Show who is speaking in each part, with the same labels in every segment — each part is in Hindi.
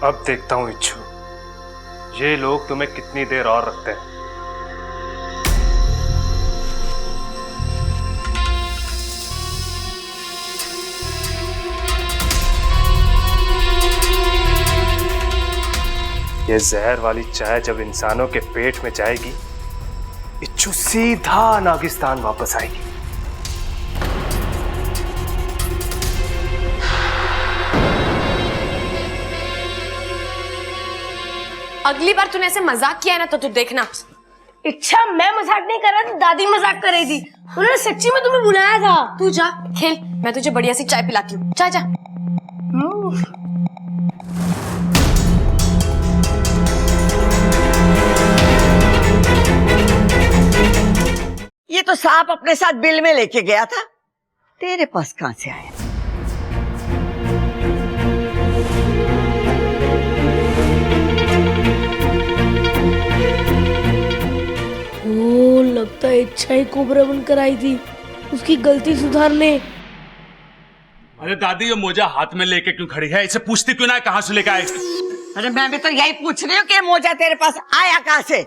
Speaker 1: अब देखता हूं इच्छू, ये लोग तुम्हें कितनी देर और रखते हैं। ये जहर वाली चाय जब इंसानों के पेट में जाएगी, इच्छू सीधा नागिस्तान वापस आएगी।
Speaker 2: अगली बार तूने ऐसे मजाक किया ना तो तू देखना।
Speaker 3: इच्छा, मैं मजाक नहीं कर रहा था, दादी मजाक कर रही थी। उन्होंने सच्ची में तुम्हें बुलाया था।
Speaker 2: तू जा खेल, मैं तुझे बढ़िया सी चाय पिलाती हूँ। जा जा।
Speaker 4: ये तो सांप अपने साथ बिल में लेके गया था, तेरे पास कहां से आया?
Speaker 3: लगता है इच्छा ही कोबरा बनकर आई थी उसकी गलती सुधारने।
Speaker 5: अरे दादी, ये मोजा हाथ में लेके क्यों खड़ी है? इसे पूछती क्यों ना कहां से लेके आए?
Speaker 4: अरे मैं भी तो यही पूछ रही हूँ कि मोजा तेरे पास आया कहां से?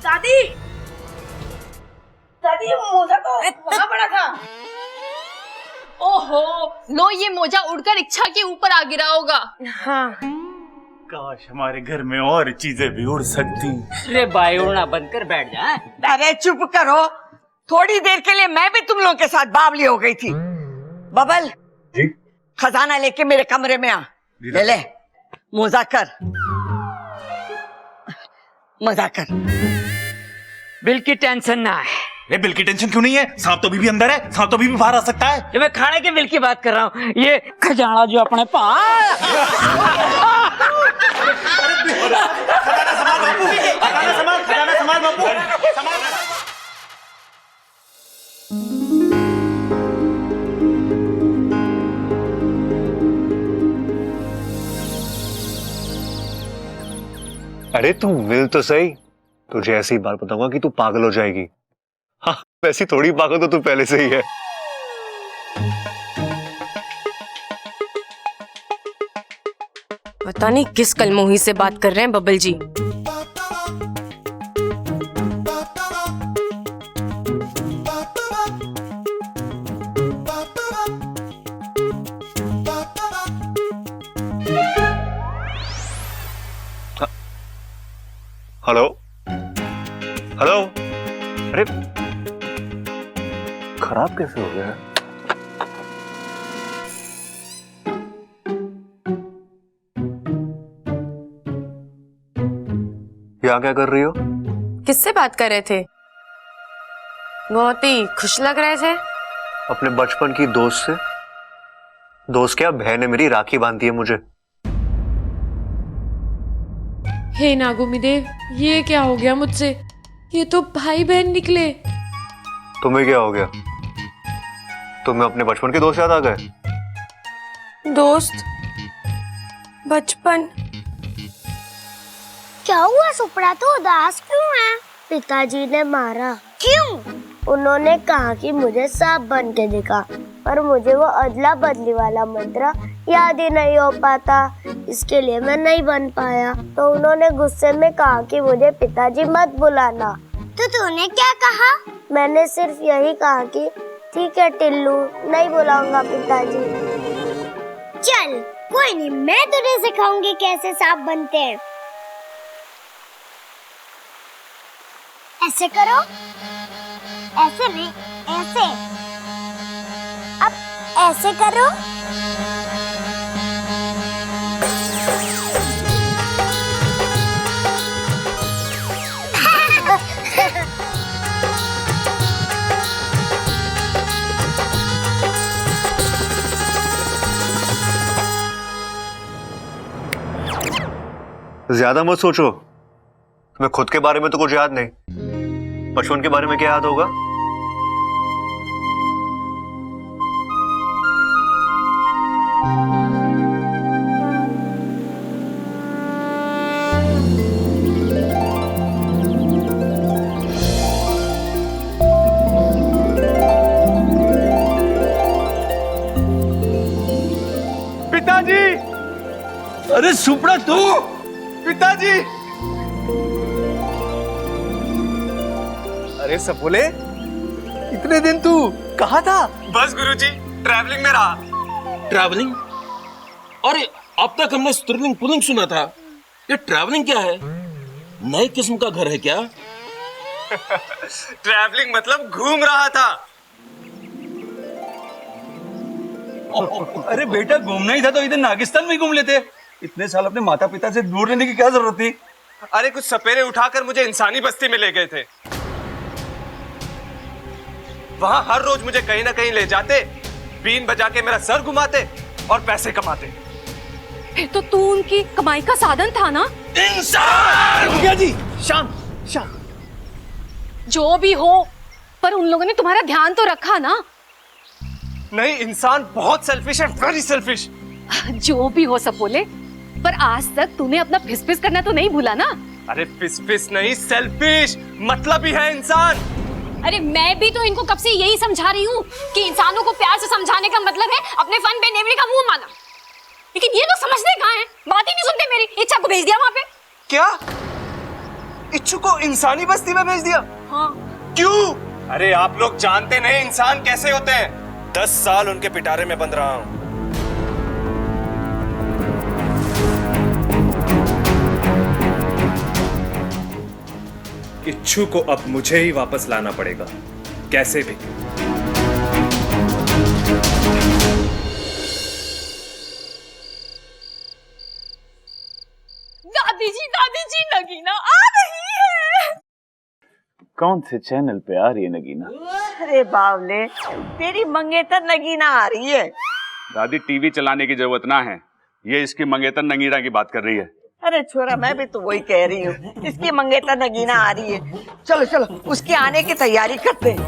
Speaker 3: दादी, दादी ये मोजा तो वहां पड़ा था।
Speaker 2: ओहो, लो ये मोजा उड़कर इच्छा के ऊपर आ गिरा होगा।
Speaker 3: हाँ,
Speaker 5: काश हमारे घर में और चीजें भी उड़ सकती।
Speaker 6: अरे भाई, उड़ना बंद कर बैठ जा।
Speaker 4: अरे चुप करो, थोड़ी देर के लिए मैं भी तुम लोगों के साथ बावली हो गई थी। बबल
Speaker 1: जी?
Speaker 4: खजाना लेके मेरे कमरे में आ। ले ले, मोजा कर, मजा कर।
Speaker 6: बिल की टेंशन ना है।
Speaker 5: अरे बिल की टेंशन क्यों नहीं है? सांप तो अभी भी अंदर है, सांप तो अभी भी बाहर आ सकता है।
Speaker 6: ये मैं खाने के बिल की बात कर रहा हूँ। ये खजाना जो अपने पास।
Speaker 5: खजाना संभाल बापू।
Speaker 1: अरे तू मिल तो सही, तुझे ऐसी बात बताऊंगा कि तू पागल हो जाएगी। हाँ, वैसी थोड़ी पागल तो तू पहले से ही है।
Speaker 2: पता नहीं किस कलमोही से बात कर रहे हैं बबल जी।
Speaker 1: हेलो हेलो, अरे खराब कैसे हो गया? यहाँ क्या कर रही हो?
Speaker 2: किससे बात कर रहे थे? बहुत ही खुश लग रहे थे।
Speaker 1: अपने बचपन की दोस्त से। दोस्त क्या, बहन ने मेरी राखी बांधी है मुझे।
Speaker 3: हे नागोमी देव, ये क्या हो गया मुझसे? ये तो भाई बहन निकले।
Speaker 1: तुम्हें क्या हो गया? तुम्हें अपने बचपन के दोस्त याद आ गए?
Speaker 2: दोस्त? बचपन?
Speaker 7: क्या हुआ सुपड़ा, तो उदास क्यों है? पिताजी ने मारा। क्यों? उन्होंने कहा कि मुझे सांप बन के दिखा, पर मुझे वो अदला बदली वाला मंत्र याद ही नहीं हो पाता, इसके लिए मैं नहीं बन पाया। तो उन्होंने गुस्से में कहा कि मुझे पिताजी मत बुलाना। तो तूने क्या कहा? मैंने सिर्फ यही कहा कि ठीक है टिल्लू, नहीं बुलाऊंगा पिताजी। चल कोई नहीं, मैं तुझे सिखाऊंगी कैसे सांप बनते हैं। ऐसे करो, ऐसे नहीं, ऐसे। अब ऐसे करो।
Speaker 1: ज्यादा मत सोचो, तुम्हें खुद के बारे में तो कुछ याद नहीं, बचपन के बारे में क्या याद होगा?
Speaker 5: अरे सुपड़ा तू।
Speaker 1: पिताजी। अरे सपोले, इतने दिन तू कहाँ था?
Speaker 8: बस गुरुजी, ट्रैवलिंग में रहा।
Speaker 9: ट्रैवलिंग? अरे अब तक हमने स्त्रीलिंग पुल्लिंग सुना था, ये ट्रैवलिंग क्या है? नए किस्म का घर है क्या?
Speaker 8: ट्रैवलिंग मतलब घूम रहा था।
Speaker 5: अरे बेटा, घूमना ही था तो इधर नागिस्तान में घूम लेते। इतने साल अपने माता पिता से दूर रहने की क्या जरूरत थी?
Speaker 8: अरे कुछ सपेरे उठाकर मुझे इंसानी बस्ती में ले गए थे। वहां हर रोज मुझे कहीं ना कहीं ले जाते, बीन बजा के मेरा सर घुमाते और पैसे कमाते।
Speaker 2: फिर तो तू उनकी कमाई का साधन था ना?
Speaker 5: इंसान!
Speaker 1: जी, शाम शाम।
Speaker 2: जो भी हो, पर उन लोगों ने तुम्हारा ध्यान तो रखा ना?
Speaker 8: नहीं, इंसान बहुत सेल्फिश है, वेरी सेल्फिश।
Speaker 2: जो भी हो सपोले, पर आज तक तूने अपना फिस करना तो नहीं भूला ना?
Speaker 8: अरे फिस नहीं, सेल्फिश मतलब ही है इंसान।
Speaker 10: अरे मैं भी तो इनको कब से यही समझा रही हूँ कि इंसानों को प्यार से समझाने का मतलब है अपने फन पे नेवरी का मुंह माना। लेकिन ये लोग समझते कहाँ हैं? बात ही नहीं सुनते मेरी। इच्छा को भेज दिया वहाँ पे।
Speaker 8: क्या? इच्छु को इंसानी बस्ती में भेज दिया?
Speaker 10: हाँ।
Speaker 8: क्यों? अरे आप लोग जानते नहीं इंसान कैसे होते हैं। 10 साल उनके पिटारे में बंद रहा हूं।
Speaker 11: इच्छु को अब मुझे ही वापस लाना पड़ेगा, कैसे भी।
Speaker 10: दादी जी नगीना आ रही है।
Speaker 5: कौन से चैनल पे आ रही है नगीना?
Speaker 4: अरे बावले, तेरी मंगेतर नगीना आ रही है।
Speaker 5: दादी, टीवी चलाने की जरूरत ना है, ये इसकी मंगेतर नगीना की बात कर रही है।
Speaker 4: अरे छोरा, मैं भी तो वही कह रही हूँ, इसकी मंगेतर नगीना आ रही है। चलो चलो, उसके आने की तैयारी करते हैं।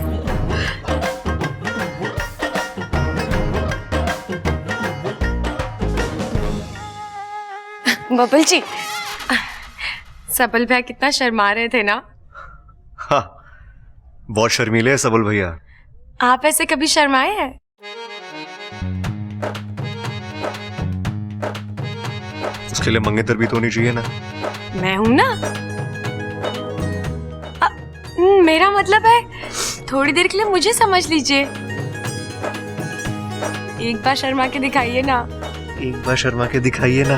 Speaker 2: बबल जी, सबल भैया कितना शर्मा रहे थे ना?
Speaker 1: हाँ, बहुत शर्मीले है सबल भैया।
Speaker 2: आप ऐसे कभी शर्माए हैं?
Speaker 1: उसके लिए मंगेतर भी तो होनी चाहिए ना।
Speaker 2: मैं हूं ना। मेरा मतलब है, थोड़ी देर के लिए मुझे समझ लीजिए। एक बार शर्मा के दिखाइए ना।
Speaker 1: एक बार शर्मा के दिखाइए ना।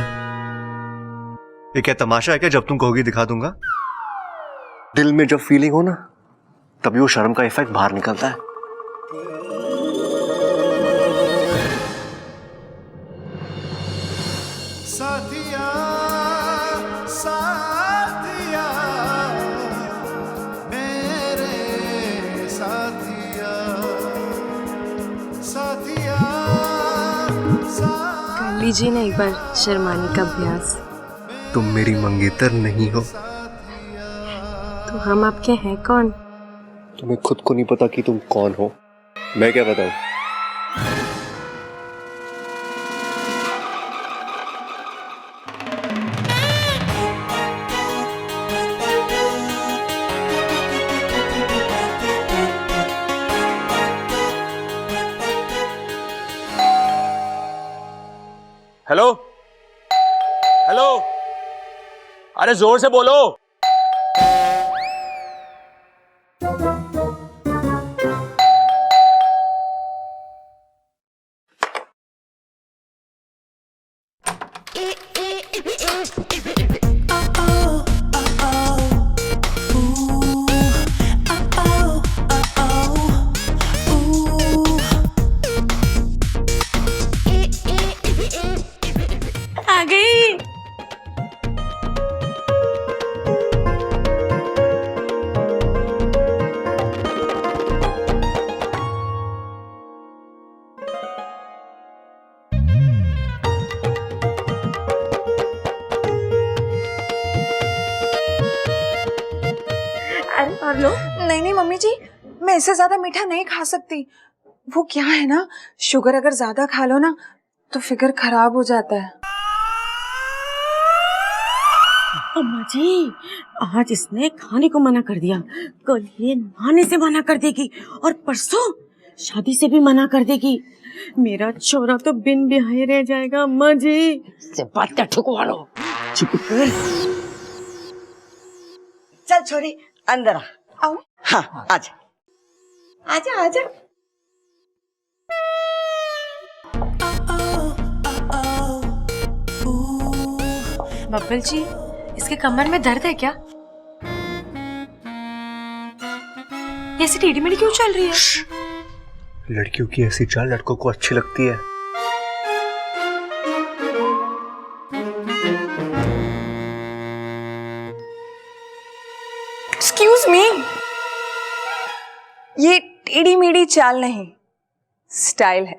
Speaker 1: ये क्या तमाशा है क्या? जब तुम कहोगी दिखा दूंगा। दिल में जब फीलिंग हो ना, तभी वो शर्म का इफेक्ट बाहर निकलता है।
Speaker 12: साथिया साथिया मेरे साथिया साथिया
Speaker 2: कर लीजिए ना एक बार शर्माने का अभ्यास।
Speaker 1: तुम मेरी मंगेतर नहीं हो
Speaker 2: तो हम आपके हैं कौन?
Speaker 1: तुम्हें खुद को नहीं पता कि तुम कौन हो। मैं क्या बताऊं?
Speaker 5: हेलो हेलो, अरे जोर से बोलो।
Speaker 2: आ गई।
Speaker 3: और लो। नहीं नहीं मम्मी जी, मैं इससे ज्यादा मीठा नहीं खा सकती। वो क्या है ना, शुगर अगर ज्यादा खा लो ना तो फिगर खराब हो जाता है।
Speaker 6: अम्मा जी, आज इसने खाने को मना कर दिया, कल ये नहाने से मना कर देगी और परसों
Speaker 2: शादी से भी मना कर देगी। मेरा छोरा तो बिन ब्याहे रह जाएगा अम्मा जी।
Speaker 6: से बात क्या ठुकवा लो।
Speaker 4: चुप कर। चल छोरी अंदर आ।
Speaker 3: आओ।
Speaker 4: हाँ आजा आजा आजा।
Speaker 2: बब्बल जी, इसके कमर में दर्द है क्या? ये ऐसी टेढ़ी मेढ़ी क्यों चल रही है?
Speaker 1: लड़कियों की ऐसी चाल लड़कों को अच्छी लगती है।
Speaker 3: एक्सक्यूज मी, ये टेढ़ी मेढ़ी चाल नहीं, स्टाइल है,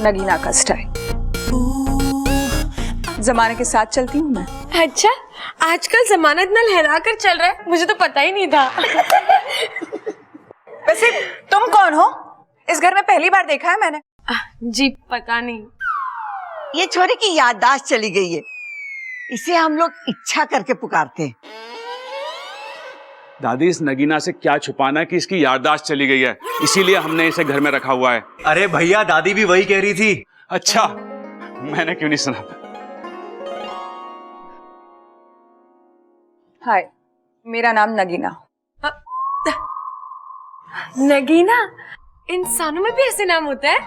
Speaker 3: नगीना का स्टाइल। जमाने के साथ चलती हूँ मैं।
Speaker 2: अच्छा, आजकल जमाना इतना लहरा कर चल रहा है, मुझे तो पता ही नहीं था।
Speaker 3: वैसे तुम कौन हो? इस घर में पहली बार देखा है मैंने।
Speaker 2: जी पता नहीं।
Speaker 4: ये छोरी की याददाश्त चली गई है, इसे हम लोग इच्छा करके पुकारते हैं।
Speaker 5: दादी इस नगीना से क्या छुपाना कि इसकी याददाश्त चली गई है, इसीलिए हमने इसे घर में रखा हुआ है।
Speaker 1: अरे भैया, दादी भी वही कह रही थी।
Speaker 5: अच्छा, मैंने क्यों नहीं सुना?
Speaker 3: हाय, मेरा नाम नगीना।
Speaker 2: नगीना? इंसानों में भी ऐसे नाम होता है?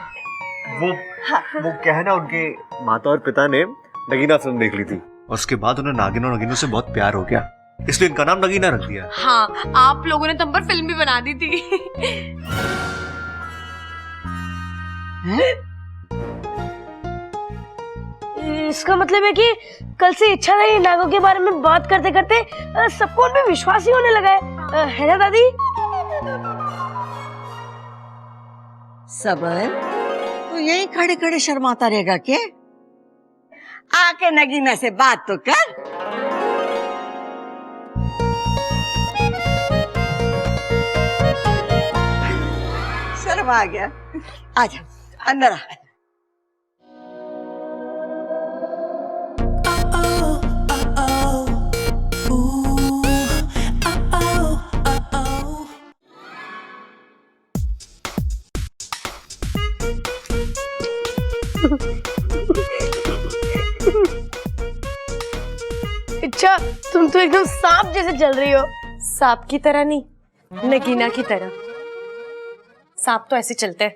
Speaker 1: वो क्या है ना, उनके माता और पिता ने नगीना फिल्म देख ली थी और उसके बाद उन्हें नागिन और नगीनों से बहुत प्यार हो गया, इसलिए इनका नाम नगीना रख दिया।
Speaker 2: हाँ, आप लोगों ने तुम पर फिल्म भी बना दी थी।
Speaker 7: इसका मतलब है कि कल से इच्छा नहीं नागों के बारे में बात करते करते सबको उन पे विश्वास ही होने लगा है ना दादी?
Speaker 4: सबर, तू यही खड़े खड़े शर्माता रहेगा क्या? आके नगीना से बात तो कर। शर्म आ गया, आजा अंदर आ।
Speaker 7: अच्छा, तुम तो एकदम सांप जैसे चल रही हो।
Speaker 2: सांप की तरह नहीं, नगीना की तरह। सांप तो ऐसे चलते हैं।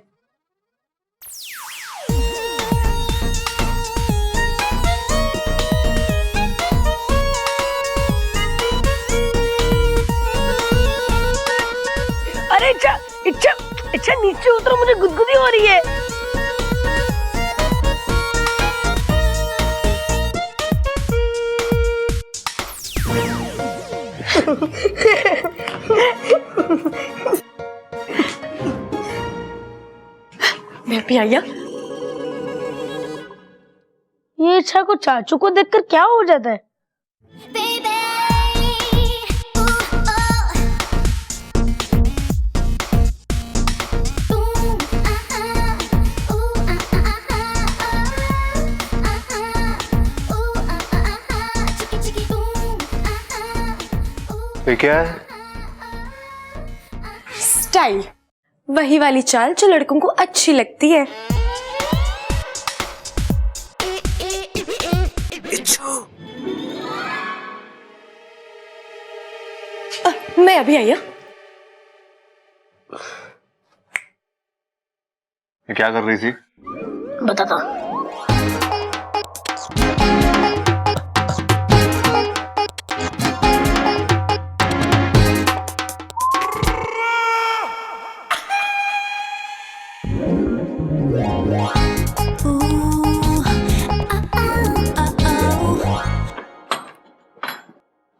Speaker 7: अरे इच्छा इच्छा इच्छा, नीचे उतरो, मुझे गुदगुदी हो रही है।
Speaker 2: मैं भी आया।
Speaker 7: ये इच्छा को चाचू को देखकर क्या हो जाता है?
Speaker 1: ये क्या है?
Speaker 2: स्टाइल, वही वाली चाल जो लड़कों को अच्छी लगती है। मैं अभी आई।
Speaker 1: ये क्या कर रही थी?
Speaker 7: बताता।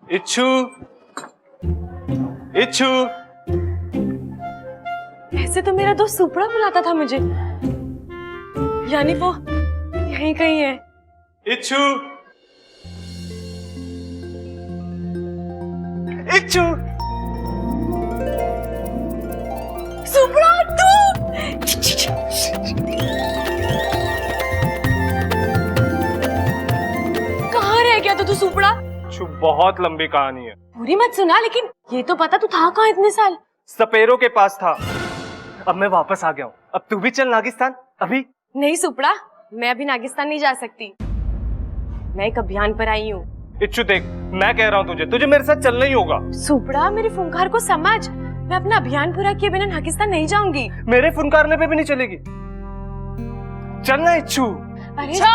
Speaker 8: इच्छू, इच्छू।
Speaker 2: ऐसे तो मेरा दोस्त सुपड़ा बुलाता था मुझे, यानी वो यहीं कहीं है।
Speaker 8: इच्छू, इच्छू।
Speaker 2: सुपड़ा तू कहाँ रह गया था तू सुपड़ा?
Speaker 8: बहुत लंबी कहानी है,
Speaker 2: पूरी मत सुना, लेकिन ये तो पता तू था कहाँ इतने साल?
Speaker 8: सपेरों के पास था।
Speaker 1: अब मैं वापस आ गया हूँ, अब तू भी चल नागिस्तान अभी।
Speaker 2: नहीं सुपड़ा, मैं अभी नागिस्तान नहीं जा सकती। मैं एक अभियान पर आई हूँ।
Speaker 1: इच्छु देख, मैं कह रहा हूँ तुझे मेरे साथ चलना ही होगा।
Speaker 2: सुपड़ा, मेरी फुंकार को समझ, मैं अपना अभियान पूरा किए बिना नागिस्तान नहीं जाऊंगी।
Speaker 1: मेरे फुनकारने पे भी नहीं चलेगी। चलना इच्छु।
Speaker 10: इच्छा,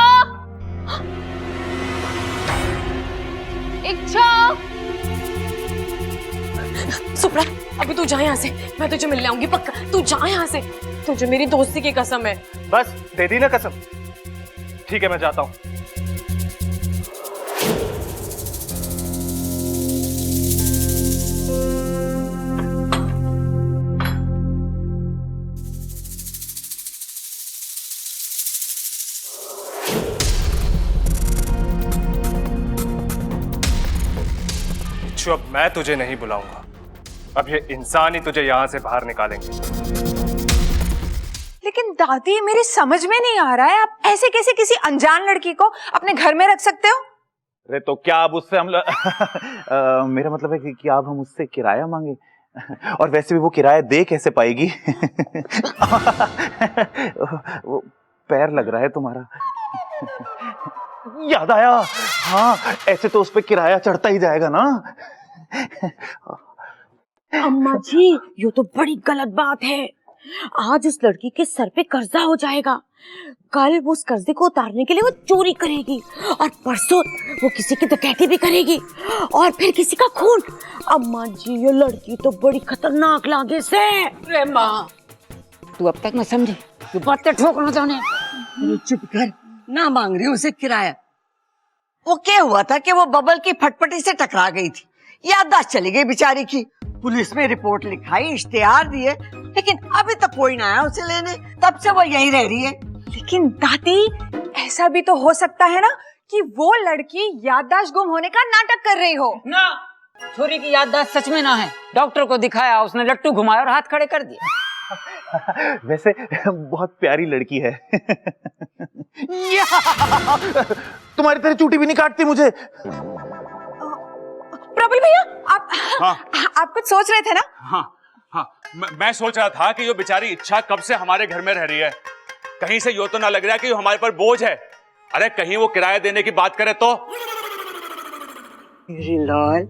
Speaker 10: इच्छा।
Speaker 2: सुपड़ा, अभी तू जा यहाँ से, मैं तुझे मिलने आऊंगी पक्का। तू जा यहाँ से, तुझे मेरी दोस्ती की कसम है।
Speaker 1: बस दे दी ना कसम। ठीक है, मैं जाता हूँ। अब मैं तुझे नहीं बुलाऊंगा, अब ये इंसान ही तुझे यहां से बाहर निकालेंगे।
Speaker 3: लेकिन दादी, मेरी समझ में नहीं आ रहा है, आप ऐसे कैसे किसी अनजान लड़की को अपने घर में रख सकते हो?
Speaker 13: अरे तो क्या अब उससे हम मेरा मतलब है कि अब हम उससे किराया मांगे, और वैसे भी वो किराया दे कैसे पाएगी? वो पैर लग रहा है तुम्हारा। याद आया, हाँ ऐसे तो उस पे किराया चढ़ता ही जाएगा ना।
Speaker 6: अम्मा जी, ये तो बड़ी गलत बात है। आज उस लड़की के सर पे कर्जा हो जाएगा, कल वो उस कर्जे को उतारने के लिए वो चोरी करेगी, और परसों वो किसी की डकैती भी करेगी, और फिर किसी का खून। अम्मा जी, ये लड़की तो बड़ी खतरनाक लागे से।
Speaker 4: अरे माँ,
Speaker 6: तू अब तक न समझी, तू बातें ठोकना जाने।
Speaker 4: चुप कर, ना मांग रही उसे किराया। वो क्या हुआ था कि वो बबल की फटफटी से टकरा गई थी, याददाश्त चली गई बेचारी की। पुलिस में रिपोर्ट लिखाई, इश्तेहार दिए, लेकिन अभी तक कोई ना आया उसे लेने। तब से वो यहीं रह रही है।
Speaker 3: लेकिन दादी, ऐसा भी तो हो सकता है ना कि वो लड़की याददाश्त गुम होने का नाटक कर रही हो।
Speaker 6: ना, छोरी की याददाश्त सच में ना है। डॉक्टर को दिखाया, उसने लट्टू घुमाया और हाथ खड़े कर दिए।
Speaker 13: वैसे बहुत प्यारी लड़की है। तुम्हारी तरह चूटी भी नहीं काटती मुझे।
Speaker 3: प्रबल भैया,
Speaker 5: हाँ।
Speaker 3: आप कुछ सोच रहे थे ना?
Speaker 5: हाँ हाँ, मैं सोच रहा था कि ये बेचारी इच्छा कब से हमारे घर में रह रही है। कहीं से यो तो ना लग रहा कि ये हमारे पर बोझ है। अरे कहीं वो किराया देने की बात करे तो।
Speaker 4: लाल,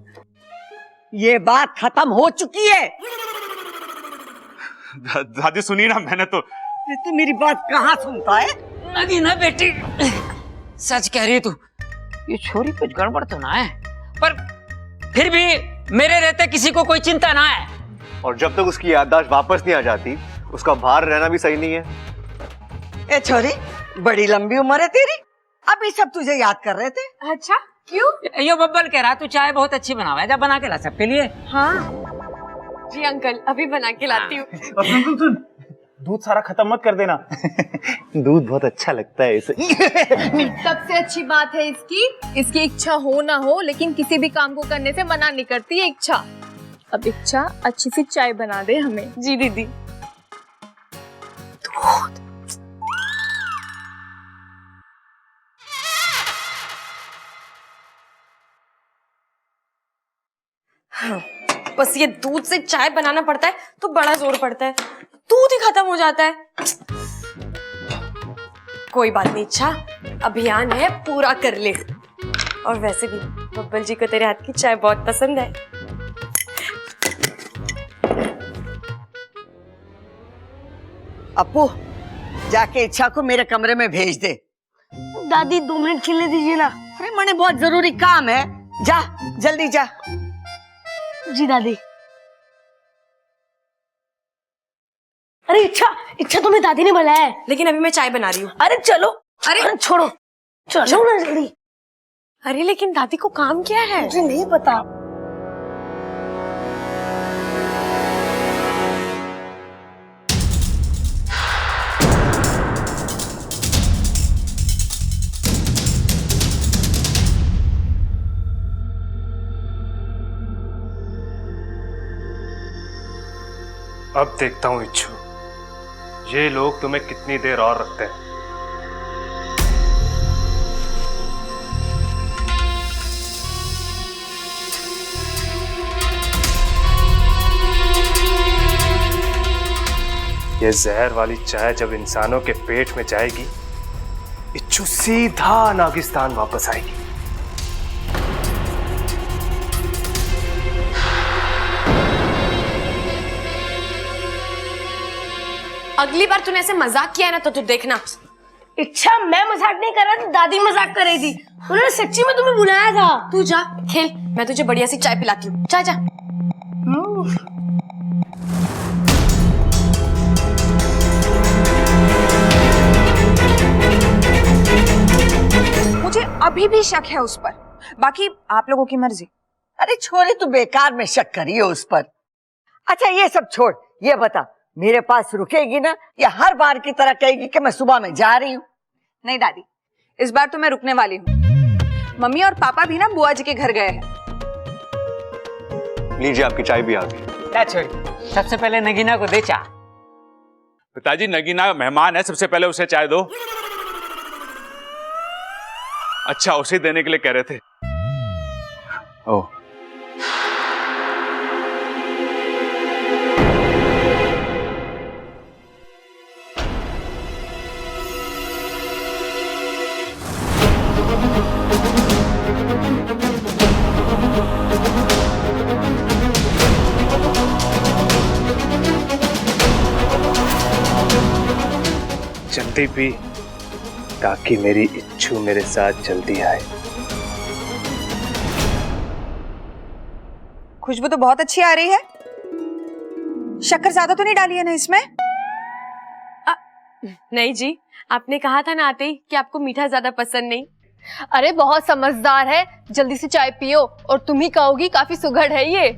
Speaker 4: ये बात खत्म हो चुकी है।
Speaker 5: दादी सुनी ना, मैंने तो।
Speaker 4: तू मेरी बात कहाँ सुनता है?
Speaker 6: नहीं ना बेटी, सच कह रही तू। ये छोरी कुछ गड़बड़ तो ना है, पर फिर भी मेरे रहते किसी को कोई चिंता ना है।
Speaker 1: और जब तक उसकी याददाश्त वापस नहीं आ जाती, उसका बाहर रहना भी सही नहीं है।
Speaker 4: ए छोरी, बड़ी लंबी उम्र है तेरी, अभी सब तुझे याद कर रहे थे।
Speaker 2: अच्छा, क्यों?
Speaker 6: यो बब्बल कह रहा तू चाय बहुत अच्छी बनावा है, जा बना के ला सबके लिए।
Speaker 2: हाँ जी अंकल, अभी बना के लाती हूँ।
Speaker 13: सुन, दूध सारा खत्म मत कर देना। दूध बहुत अच्छा लगता है इसे।
Speaker 14: सबसे अच्छी बात है इसकी इच्छा हो ना हो, लेकिन किसी भी काम को करने से मना नहीं करती है इच्छा। अब इच्छा अच्छी सी चाय बना दे हमें।
Speaker 2: जी दीदी। हाँ, बस ये दूध से चाय बनाना पड़ता है तो बड़ा जोर पड़ता है, दूध ही खत्म हो जाता है। कोई बात नहीं इच्छा, अभियान है, पूरा कर ले। और वैसे भी बब्बल जी को तेरे हाथ की चाय बहुत पसंद है।
Speaker 4: अपू, जाके इच्छा को मेरे कमरे में भेज दे।
Speaker 7: दादी 2 मिनट खेलने दीजिए ना।
Speaker 4: अरे मने बहुत जरूरी काम है, जा जल्दी जा।
Speaker 7: जी दादी। अरे इच्छा तुम्हें दादी ने बुलाया है।
Speaker 2: लेकिन अभी मैं चाय बना रही हूँ।
Speaker 7: अरे चलो। अरे छोड़ो, चलो ना जल्दी।
Speaker 2: अरे लेकिन दादी को काम क्या है?
Speaker 7: मुझे नहीं पता।
Speaker 1: अब देखता हूँ इच्छु, ये लोग तुम्हें कितनी देर और रखते हैं।
Speaker 11: ये जहर वाली चाय जब इंसानों के पेट में जाएगी, इच्छु सीधा नागिस्तान वापस आएगी।
Speaker 2: अगली बार तूने ऐसे मजाक किया ना तो तू देखना।
Speaker 7: इच्छा, मैं मजाक नहीं कर रहा था, दादी मजाक कर रही थी। उन्होंने सच्ची में तुम्हें बुलाया था।
Speaker 2: तू जा खेल, मैं तुझे बढ़िया सी चाय पिलाती हूँ। जा जा।
Speaker 3: मुझे अभी भी शक है उस पर, बाकी आप लोगों की मर्जी।
Speaker 4: अरे छोरी, तू बेकार में शक करी है उस पर। अच्छा ये सब छोड़, ये बता मेरे पास रुकेगी ना, या हर बार की तरह कहेगी कि मैं सुबह में जा रही हूँ?
Speaker 3: नहीं दादी, इस बार तो मैं रुकने वाली हूँ। मम्मी और पापा भी ना बुआ जी के घर गए हैं।
Speaker 1: लीजिए आपकी चाय भी आ गई।
Speaker 4: छोड़ी, सबसे पहले नगीना को दे चाय।
Speaker 5: पिताजी, नगीना मेहमान है, सबसे पहले उसे चाय दो। अच्छा, उसे देने के लिए कह रहे थे।
Speaker 13: ओह,
Speaker 11: जल्दी पी ताकि मेरी इच्छु मेरे साथ जल्दी आए।
Speaker 3: खुशबू तो बहुत अच्छी आ रही है। शक्कर ज्यादा तो नहीं डाली है ना इसमें?
Speaker 2: नहीं जी, आपने कहा था ना आते ही कि आपको मीठा ज्यादा पसंद नहीं।
Speaker 14: अरे बहुत समझदार है, जल्दी से चाय पियो और तुम ही कहोगी काफी सुघड़ है ये।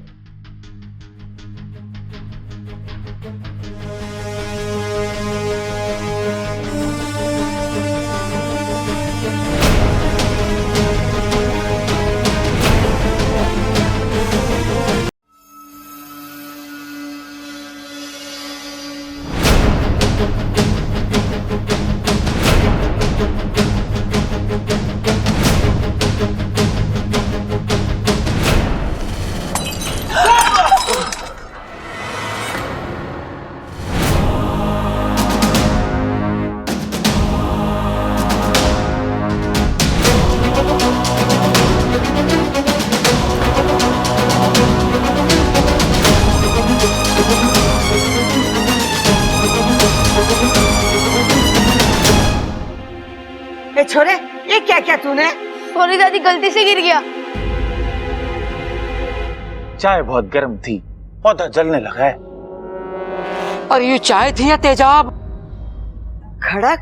Speaker 4: छोरे, ये क्या क्या तूने?
Speaker 7: सॉरी दादी, गलती से गिर गया।
Speaker 13: चाय बहुत गर्म थी, पौधा जलने लगा है।
Speaker 4: और ये चाय थी या तेजाब? खड़क,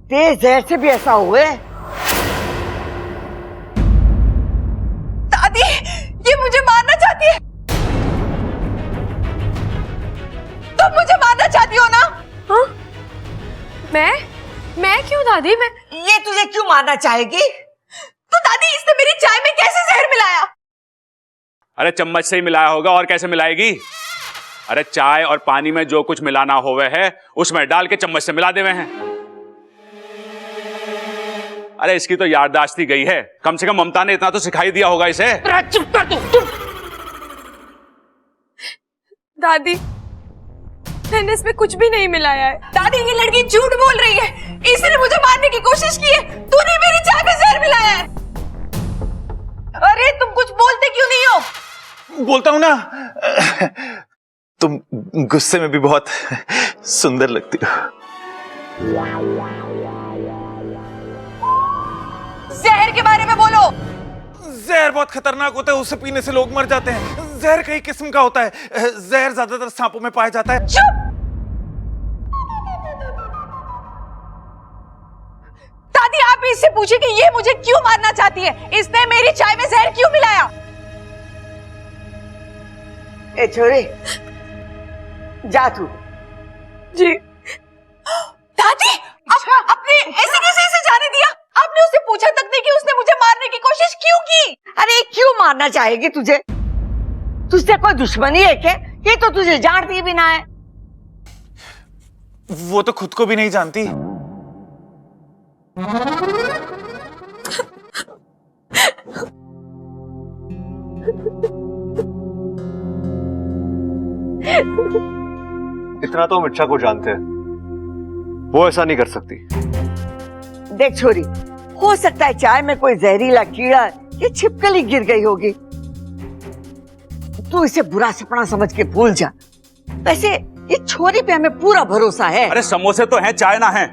Speaker 4: तेज जहर से भी ऐसा हुए?
Speaker 3: दादी, ये मुझे मारना चाहती है। तुम मुझे मारना चाहती हो ना?
Speaker 2: हाँ? मैं क्यों दादी?
Speaker 4: ये तुझे क्यों मारना चाहेगी?
Speaker 3: तो दादी, इसने मेरी चाय में कैसे जहर मिलाया?
Speaker 5: अरे चम्मच से ही मिलाया होगा, और कैसे मिलाएगी? अरे चाय और पानी में जो कुछ मिलाना होवे है उसमें डाल के चम्मच से मिला देवे हैं। अरे इसकी तो याददाश्त ही गई है, कम से कम ममता ने इतना तो सिखाई दिया होगा इसे।
Speaker 4: चुप कर तू।
Speaker 2: दादी, मैंने इसमें कुछ भी नहीं मिलाया है।
Speaker 3: दादी, ये लड़की झूठ बोल रही है। इसने मुझे मारने की कोशिश की है। तूने मेरी चाय में जहर मिलाया है। अरे तुम कुछ बोलते क्यों नहीं हो?
Speaker 13: बोलता हूं ना, तुम गुस्से में भी बहुत सुंदर लगती हो।
Speaker 3: जहर के बारे में बोलो।
Speaker 13: जहर बहुत खतरनाक होता है, उसे पीने से लोग मर जाते हैं। जहर कई किस्म का होता है। जहर ज्यादातर सांपों में पाया जाता है।
Speaker 3: चुप! दादी, आप इससे पूछिए कि ये मुझे क्यों मारना चाहती है। इसने मेरी चाय में जहर क्यों मिलाया?
Speaker 4: ए छोरी, जा तू।
Speaker 3: जी दादी, आपने ऐसे कैसे इसे जाने दिया? आपने उससे पूछा तक नहीं कि उसने मुझे मारने की कोशिश क्यों की?
Speaker 4: अरे क्यों मारना चाहेगी तुझे? तुझसे कोई दुश्मनी है क्या? ये तो तुझे जानती भी ना है।
Speaker 13: वो तो खुद को भी नहीं जानती।
Speaker 1: इतना तो हम इच्छा को जानते हैं, वो ऐसा नहीं कर सकती।
Speaker 4: देख छोरी, हो सकता है चाय में कोई जहरीला कीड़ा या छिपकली गिर गई होगी। तू इसे बुरा सपना समझ के भूल जा। वैसे ये छोरी पे हमें पूरा भरोसा है।
Speaker 5: अरे समोसे तो हैं, चाय ना है।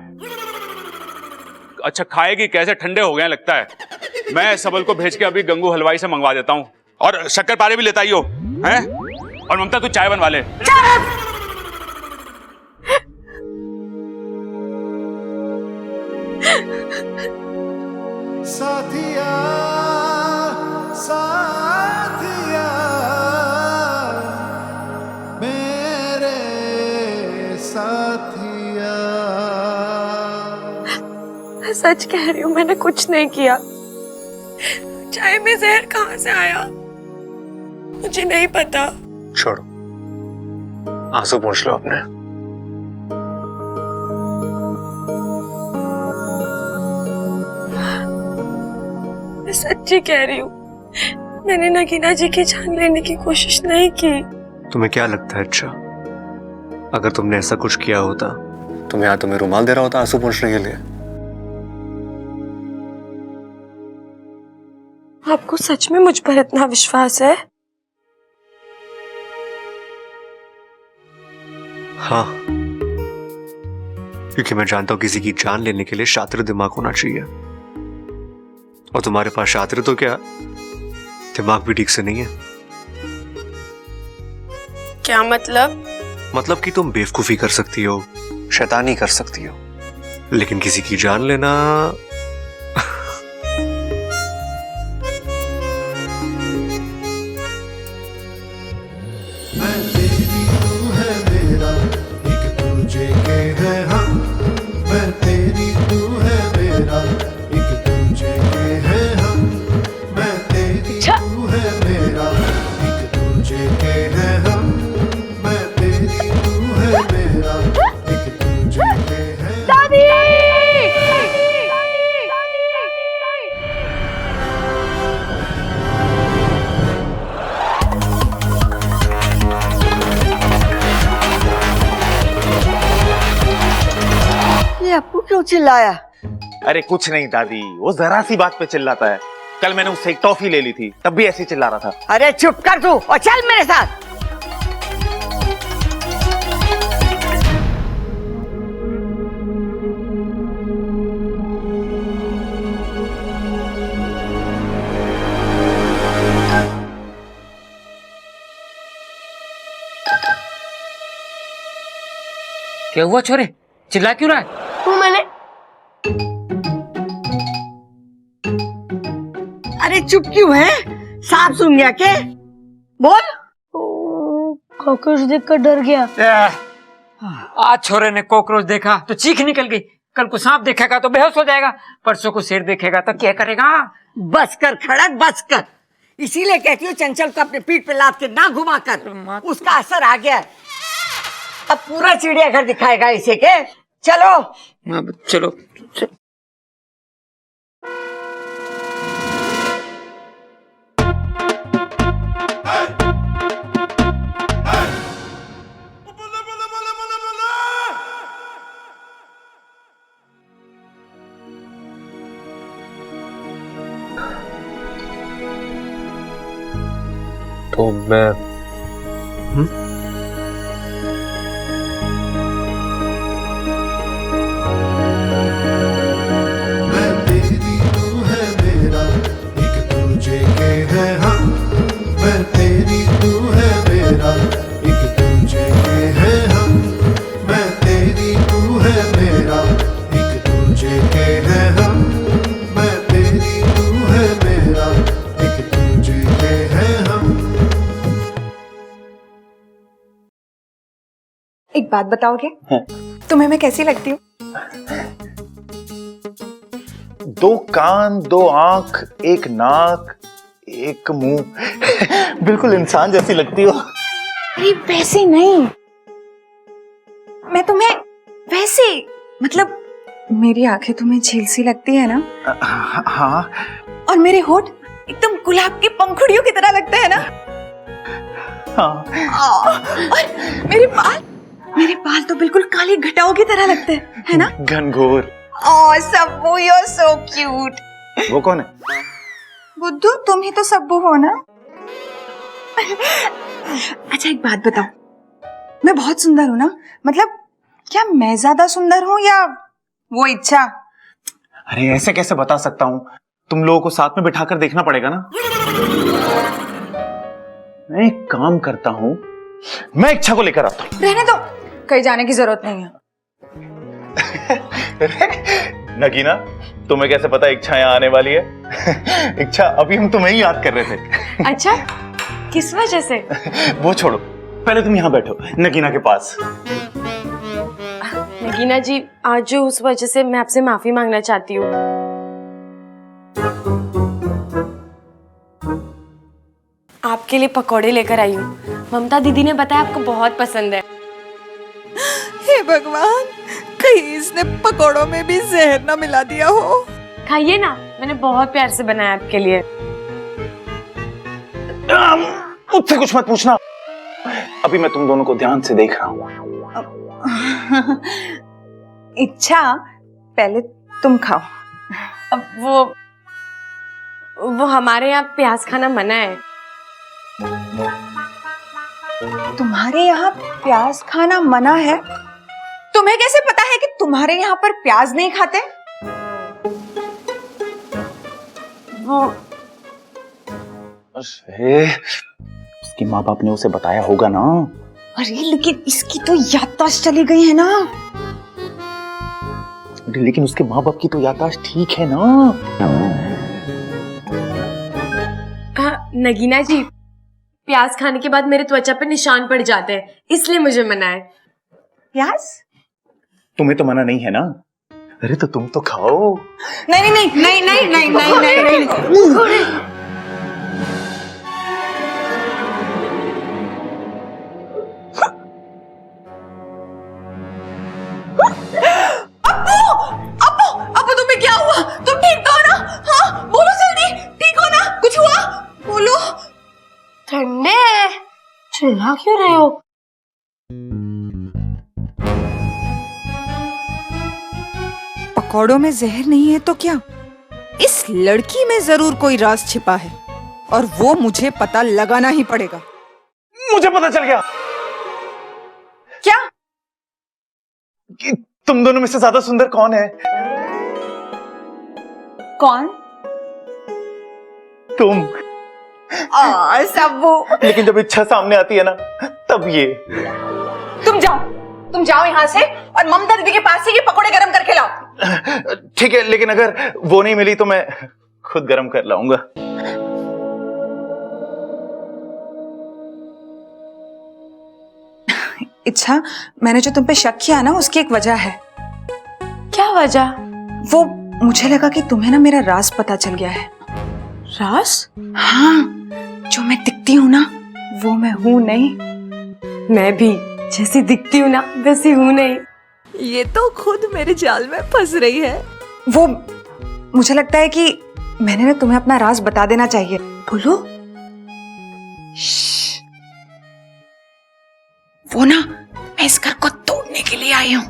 Speaker 5: अच्छा खाएगी कैसे, ठंडे हो गए हैं लगता है। मैं सबल को भेज के अभी गंगू हलवाई से मंगवा देता हूँ, और शक्करपारे भी लेता ही हो हैं। और ममता तू चाय बनवा ले।
Speaker 12: साथिया साथिया मेरे साथिया।
Speaker 2: मैं सच कह रही हूँ, मैंने कुछ नहीं किया। चाय में जहर कहाँ से आया मुझे नहीं पता।
Speaker 1: छोड़ो, आंसू पूछ लो अपने।
Speaker 2: मैं सच्ची कह रही हूँ, मैंने नगीना जी की जान लेने की कोशिश नहीं की।
Speaker 1: तुम्हें क्या लगता है अच्छा, अगर तुमने ऐसा कुछ किया होता तो मैं यहाँ तुम्हें रुमाल दे रहा होता आंसू पोंछने के लिए?
Speaker 2: आपको सच में मुझ पर इतना विश्वास है?
Speaker 1: हाँ, क्योंकि मैं जानता हूं किसी की जान लेने के लिए शातिर दिमाग होना चाहिए, और तुम्हारे पास शातिर तो क्या, दिमाग भी ठीक से नहीं है।
Speaker 2: क्या मतलब?
Speaker 1: मतलब कि तुम बेवकूफी कर सकती हो, शैतानी कर सकती हो, लेकिन किसी की जान लेना
Speaker 12: मैं तेरी तू है मेरा, एक दूजे के है हम। मैं तेरी तू है मेरा, एक दूजे के है हम। मैं तेरी तू है मेरा, एक दूजे के है हम। मैं तेरी तू है मेरा, एक दूजे के है। दादी!
Speaker 4: ये अप्पू क्यों चिल्लाया?
Speaker 13: अरे कुछ नहीं दादी, वो जरा सी बात पे चिल्लाता है। कल मैंने उससे एक टॉफी ले ली थी, तब भी ऐसे ही चिल्ला रहा था।
Speaker 4: अरे चुप कर तू और चल मेरे साथ।
Speaker 15: क्या हुआ छोरे, चिल्ला क्यों रहा है?
Speaker 2: मैंने
Speaker 4: अरे चुप क्यों है? सांप सुन गया के? बोल।
Speaker 7: कॉकरोच देखकर डर गया।
Speaker 15: आज छोरे ने कॉकरोच देखा तो चीख निकल गई, कल को सांप देखेगा तो बेहोश हो जाएगा, परसों को शेर देखेगा तो क्या करेगा?
Speaker 4: बस कर खड़क, बस कर। इसीलिए कहती हूँ चंचल को अपने पीठ पे लाद के ना घुमा कर, उसका असर आ गया। अब पूरा चिड़ियाघर दिखाएगा इसे के। चलो
Speaker 15: चलो।
Speaker 1: तो मैं
Speaker 12: मैं तेरी तू है मेरा, एक दूजे के है हम। मैं तेरी तू है मेरा, एक दूजे के है हम। मैं तेरी तू है मेरा, एक दूजे के है हम। मैं तेरी तू है मेरा, एक दूजे के है हम।
Speaker 3: एक बात बताओगे, तुम्हें मैं कैसी लगती हूँ?
Speaker 13: दो कान, दो आंख, एक नाक, एक मुंह बिल्कुल इंसान जैसी लगती हो।
Speaker 3: अरे वैसे नहीं, मैं तुम्हें वैसे, मतलब मेरी आंखें तुम्हें झील सी लगती है ना?
Speaker 13: हाँ।
Speaker 3: और मेरे होठ एकदम गुलाब की पंखुड़ियों की तरह लगते हैं ना?
Speaker 13: हाँ।
Speaker 3: और मेरे काली घटाओं की तरह लगते हैं, है ना?
Speaker 13: घनघोर।
Speaker 3: Oh Sabbu, you are so cute.
Speaker 13: वो कौन है?
Speaker 3: बुद्धू, तुम ही तो सब्बू हो ना? अच्छा एक बात बताओ, मैं बहुत सुंदर हूँ ना? मतलब क्या मैं ज्यादा सुंदर हूँ या वो इच्छा?
Speaker 13: अरे ऐसे कैसे बता सकता हूँ, तुम लोगों को साथ में बिठाकर देखना पड़ेगा ना। मैं एक काम करता हूँ, मैं इच्छा को लेकर आता हूँ।
Speaker 3: रहने दो, कहीं जाने की जरूरत नहीं है।
Speaker 13: नगीना, तुम्हें कैसे पता इच्छा यहाँ आने वाली है? इच्छा, अभी हम तुम्हें ही याद कर रहे थे।
Speaker 2: अच्छा, किस वजह से?
Speaker 13: वो छोड़ो, पहले तुम यहाँ बैठो नगीना के पास।
Speaker 2: नगीना जी, आज जो उस वजह से मैं आपसे माफी मांगना चाहती हूँ। आपके लिए पकौड़े लेकर आई हूँ। ममता दीदी ने बताया आपको बहुत पसंद है।
Speaker 3: हे भगवान, कहीं इसने पकौड़ों में भी जहर ना मिला दिया हो।
Speaker 2: खाइए ना, मैंने बहुत प्यार से बनाया आपके लिए।
Speaker 13: मुझसे कुछ मत पूछना, अभी मैं तुम दोनों को ध्यान से देख रहा हूँ।
Speaker 3: इच्छा, पहले तुम खाओ।
Speaker 2: अब वो हमारे यहाँ प्याज खाना मना है।
Speaker 3: तुम्हारे यहाँ प्याज खाना मना है? तुम्हें कैसे पता है कि तुम्हारे यहाँ पर प्याज नहीं खाते?
Speaker 2: वो
Speaker 13: अरे, उसकी माँ बाप ने उसे बताया होगा ना।
Speaker 3: अरे लेकिन इसकी तो याददाश्त चली गई है ना।
Speaker 13: लेकिन उसके माँ बाप की तो याददाश्त ठीक है ना।
Speaker 2: नगीना जी, प्याज खाने के बाद मेरे त्वचा पे निशान पड़ जाते हैं, इसलिए मुझे मना है।
Speaker 3: प्याज?
Speaker 13: तुम्हें तो मना नहीं है ना? अरे तो तुम तो खाओ।
Speaker 3: नहीं नहीं नहीं नहीं नहीं नहीं नहीं नहीं, नहीं। अप्पू तुम्हें क्या हुआ? तुम ठीक तो हो ना? हाँ बोलो जल्दी, ठीक हो ना? कुछ हुआ? बोलो।
Speaker 2: ठंडे, चिल्ला क्यों रहे हो?
Speaker 3: पकौड़ों में जहर नहीं है तो क्या? इस लड़की में जरूर कोई राज छिपा है और वो मुझे पता लगाना ही पड़ेगा।
Speaker 13: मुझे पता चल गया।
Speaker 3: क्या?
Speaker 13: कि तुम दोनों में से ज्यादा सुंदर कौन है?
Speaker 3: कौन?
Speaker 13: तुम।
Speaker 3: सब्बू।
Speaker 13: लेकिन जब इच्छा सामने आती है ना, तब ये।
Speaker 3: तुम जाओ यहाँ से और ममता दीदी के पास से ये पकौड़े गरम करके लाओ।
Speaker 13: ठीक है, लेकिन अगर वो नहीं मिली तो मैं खुद गरम कर लाऊंगा।
Speaker 3: इच्छा, मैंने जो तुम पे शक किया ना, उसकी एक वजह है।
Speaker 2: क्या वजह?
Speaker 3: वो मुझे लगा कि तुम्हें ना मेरा राज पता चल गया है।
Speaker 2: राज?
Speaker 3: हाँ, जो मैं दिखती हूँ ना, वो मैं हूँ नहीं।
Speaker 2: मैं भी जैसी दिखती हूँ ना, वैसी हूँ नहीं।
Speaker 3: ये तो खुद मेरे जाल में फंस रही है। वो मुझे लगता है कि मैंने ना तुम्हें अपना राज बता देना चाहिए। बोलो। वो ना, मैं इस घर को तोड़ने के लिए आई हूँ।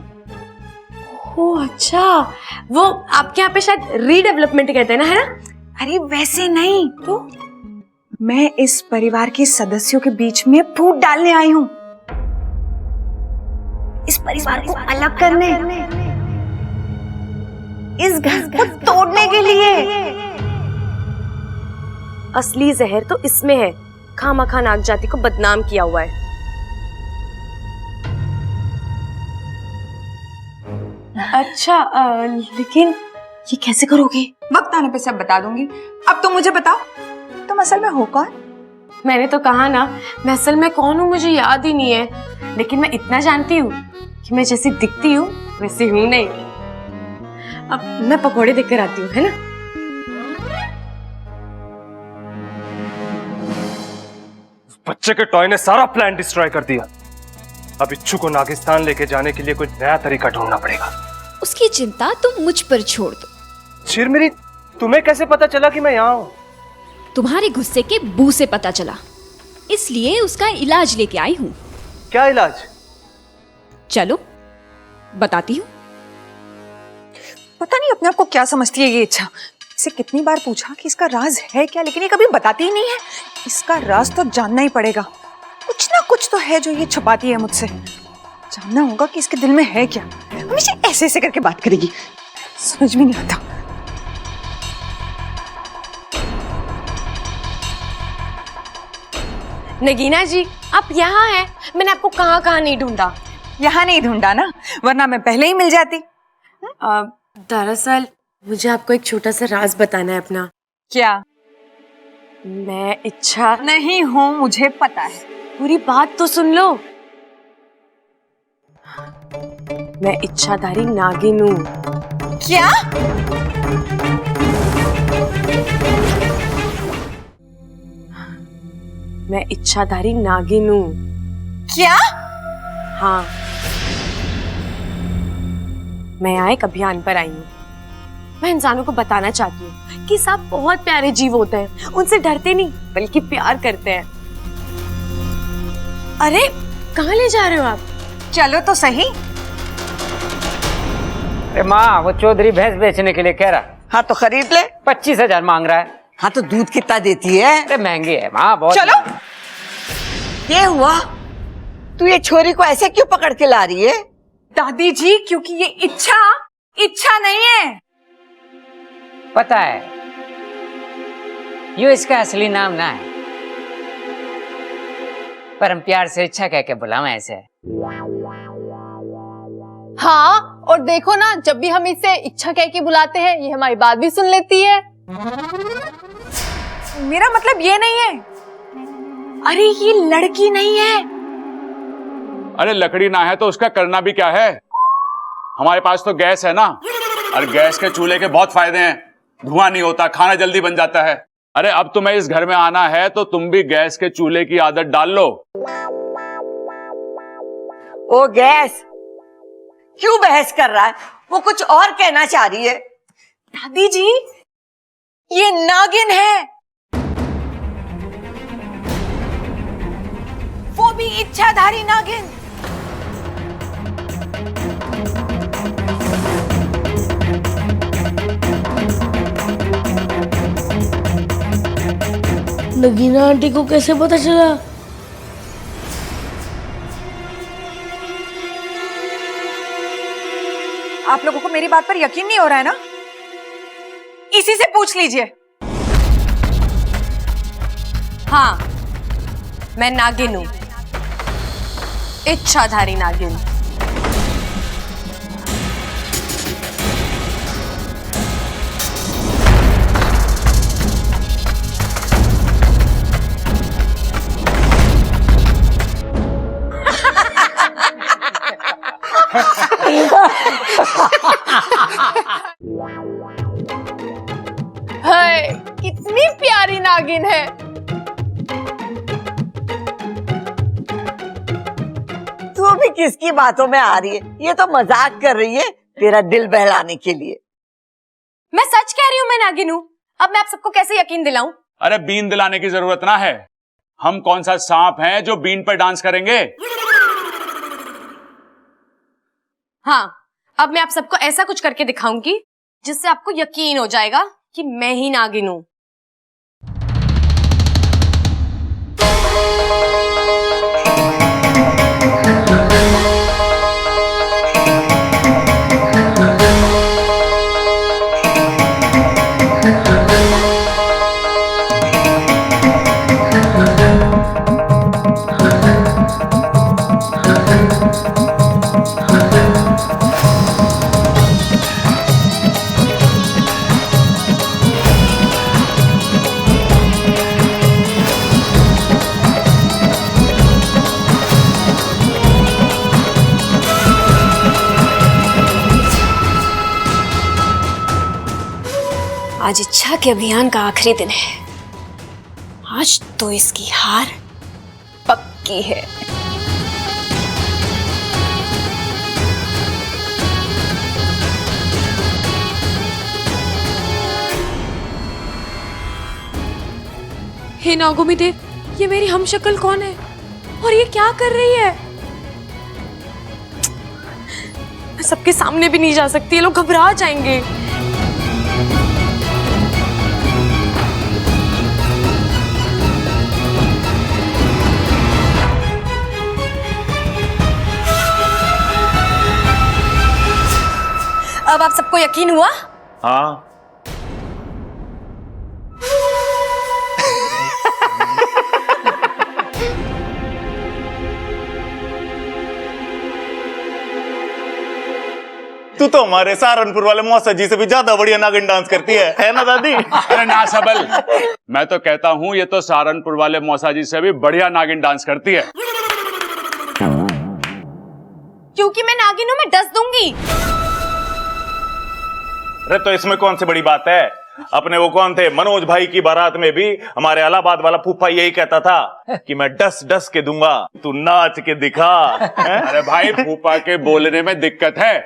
Speaker 2: ओह अच्छा, वो आपके यहाँ पे शायद रीडेवलपमेंट कहते हैं ना, है ना?
Speaker 3: अरे वैसे नहीं तो, मैं इस परिवार के सदस्यों के बीच में फूट डालने आई हूँ। इस परिवार को अलग करने, इस घर को तोड़ने के लिए।
Speaker 2: असली जहर तो इसमें है, खामखा नाग जाति को बदनाम किया हुआ है। अच्छा, लेकिन ये कैसे करोगी?
Speaker 3: वक्त आने पे सब बता दूंगी। अब तुम मुझे बताओ, तुम असल में हो कौन?
Speaker 2: मैंने तो कहा ना, मैं असल में कौन हूँ मुझे याद ही नहीं है, लेकिन मैं इतना जानती हूँ कि मैं जैसी दिखती हूँ वैसी हूँ नहीं। अब मैं पकौड़े देकर आती हूँ, है ना?
Speaker 11: बच्चे के टॉय ने सारा प्लान डिस्ट्रॉय कर दिया। अब इच्छू को नागिस्तान लेके जाने के लिए कोई नया तरीका ढूंढना पड़ेगा।
Speaker 10: उसकी चिंता तुम मुझ पर छोड़ दो।
Speaker 11: चिरमिरी, तुम्हें कैसे पता चला कि मैं यहाँ हूँ?
Speaker 10: तुम्हारे गुस्से के बू से पता चला, इसलिए उसका इलाज लेके आई हूँ।
Speaker 11: क्या इलाज?
Speaker 10: चलो बताती हूँ।
Speaker 3: पता नहीं अपने आप को क्या समझती है ये इच्छा। इसे कितनी बार पूछा कि इसका राज है क्या, लेकिन ये कभी बताती ही नहीं है। इसका राज तो जानना ही पड़ेगा। कुछ ना कुछ तो है जो ये छुपाती है मुझसे। जानना होगा कि इसके दिल में है क्या। हमेशा ऐसे ऐसे करके बात करेगी, समझ में नहीं आता।
Speaker 2: नगीना जी, आप यहाँ हैं। मैंने आपको कहाँ कहाँ नहीं ढूंढा।
Speaker 3: यहाँ नहीं ढूंढा ना, वरना मैं पहले ही मिल जाती।
Speaker 2: दरअसल मुझे आपको एक छोटा सा राज बताना है अपना।
Speaker 3: क्या?
Speaker 2: मैं इच्छा
Speaker 3: नहीं हूँ, मुझे पता है।
Speaker 2: पूरी बात तो सुन लो। मैं इच्छाधारी नागिन हूँ।
Speaker 3: क्या?
Speaker 2: मैं इच्छाधारी नागिन हूँ।
Speaker 3: क्या?
Speaker 2: हाँ, मैं यहाँ एक अभियान पर आई हूँ। मैं इंसानों को बताना चाहती हूँ कि सांप बहुत प्यारे जीव होते हैं। उनसे डरते नहीं बल्कि प्यार करते हैं। अरे कहाँ ले जा रहे हो आप?
Speaker 3: चलो तो सही।
Speaker 15: अरे माँ, वो चौधरी भैंस बेचने के लिए कह रहा।
Speaker 4: हाँ तो खरीद ले।
Speaker 15: 25,000 मांग रहा है।
Speaker 4: हाँ तो दूध कितना देती है?
Speaker 15: अरे महंगी है माँ, बहुत।
Speaker 4: चलो। ये हुआ, तू ये छोरी को ऐसे क्यों पकड़ के ला रही है?
Speaker 3: दादी जी, क्योंकि ये इच्छा नहीं है।
Speaker 15: पता है, यो इसका असली नाम ना है, पर हम प्यार से इच्छा कह के बुलावे ऐसे।
Speaker 14: हाँ, और देखो ना, जब भी हम इसे इच्छा कह के बुलाते हैं ये हमारी बात भी सुन लेती है।
Speaker 3: मेरा मतलब ये नहीं है। अरे ये लड़की नहीं है।
Speaker 5: अरे लकड़ी ना है तो उसका करना भी क्या है? हमारे पास तो गैस है ना, और गैस के चूल्हे के बहुत फायदे हैं। धुआं नहीं होता, खाना जल्दी बन जाता है। अरे अब तुम्हें इस घर में आना है तो तुम भी गैस के चूल्हे की आदत डाल लो।
Speaker 4: ओ गैस, क्यों बहस कर रहा है? वो कुछ और कहना चाह रही है।
Speaker 3: दादी जी, ये नागिन है, वो भी इच्छाधारी नागिन।
Speaker 16: नगीना आंटी को कैसे पता चला?
Speaker 3: आप लोगों को मेरी बात पर यकीन नहीं हो रहा है ना? इसी से पूछ लीजिए।
Speaker 2: हाँ, मैं नागिन हूँ, इच्छाधारी नागिन।
Speaker 14: हाय, कितनी प्यारी नागिन है।
Speaker 4: तू भी किसकी बातों में आ रही है? ये तो मजाक कर रही है तेरा दिल बहलाने के लिए।
Speaker 2: मैं सच कह रही हूँ, मैं नागिन हूँ। अब मैं आप सबको कैसे यकीन दिलाऊं?
Speaker 5: अरे बीन दिलाने की जरूरत ना है। हम कौन सा सांप हैं जो बीन पर डांस करेंगे?
Speaker 2: हाँ, अब मैं आप सबको ऐसा कुछ करके दिखाऊंगी जिससे आपको यकीन हो जाएगा कि मैं ही नागिन हूं। आज इच्छा के अभियान का आखिरी दिन है। आज तो इसकी हार पक्की है। हे नागोमी देव, ये मेरी हमशक्ल कौन है और ये क्या कर रही है? मैं सबके सामने भी नहीं जा सकती, ये लोग घबरा जाएंगे। अब आप सबको यकीन हुआ?
Speaker 13: हाँ। तू तो हमारे सहारनपुर वाले मौसा जी से भी ज्यादा बढ़िया नागिन डांस करती है ना दादी?
Speaker 5: अरे ना सबल, मैं तो कहता हूँ ये तो सहारनपुर वाले मौसा जी से भी बढ़िया नागिन डांस करती है।
Speaker 2: क्योंकि मैं नागिनों में डस दूंगी।
Speaker 13: अरे तो इसमें कौन सी बड़ी बात है? अपने वो कौन थे, मनोज भाई की बारात में भी हमारे इलाहाबाद वाला फूफा यही कहता था कि मैं डस डस के दूंगा, तू नाच के दिखा।
Speaker 5: अरे भाई, फूफा के बोलने में दिक्कत है,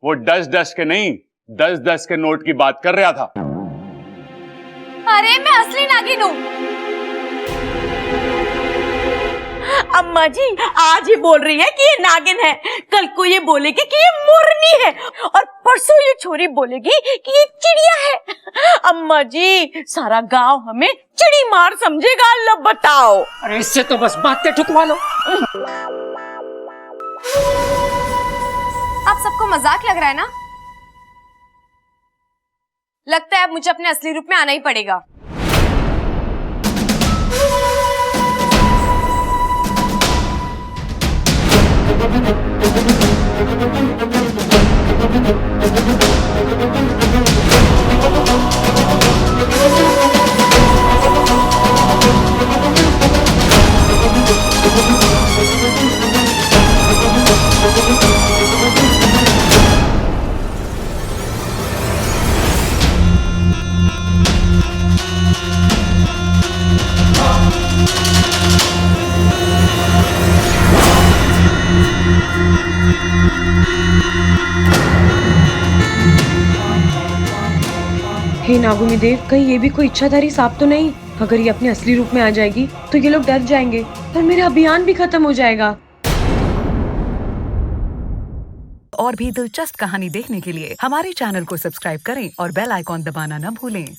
Speaker 5: वो डस डस के नहीं 10-10 के नोट की बात कर रहा था।
Speaker 2: अरे मैं असली नागिन हूँ।
Speaker 6: अम्मा जी आज ये बोल रही है कि ये नागिन है, कल को ये बोलेगी कि ये मोरनी है, और परसों ये छोरी बोलेगी कि ये चिड़िया है। अम्मा जी सारा गांव हमें चिड़ी मार समझेगा, लो बताओ।
Speaker 15: अरे इससे तो बस बातें ठुकवा लो।
Speaker 2: आप सबको मजाक लग रहा है ना? लगता है अब मुझे अपने असली रूप में आना ही पड़ेगा। हे नागुनी देव, कहीं ये भी कोई इच्छाधारी सांप तो नहीं? अगर ये अपने असली रूप में आ जाएगी तो ये लोग डर जाएंगे और मेरा अभियान भी खत्म हो जाएगा।
Speaker 17: और भी दिलचस्प कहानी देखने के लिए हमारे चैनल को सब्सक्राइब करें और बेल आइकॉन दबाना न भूलें।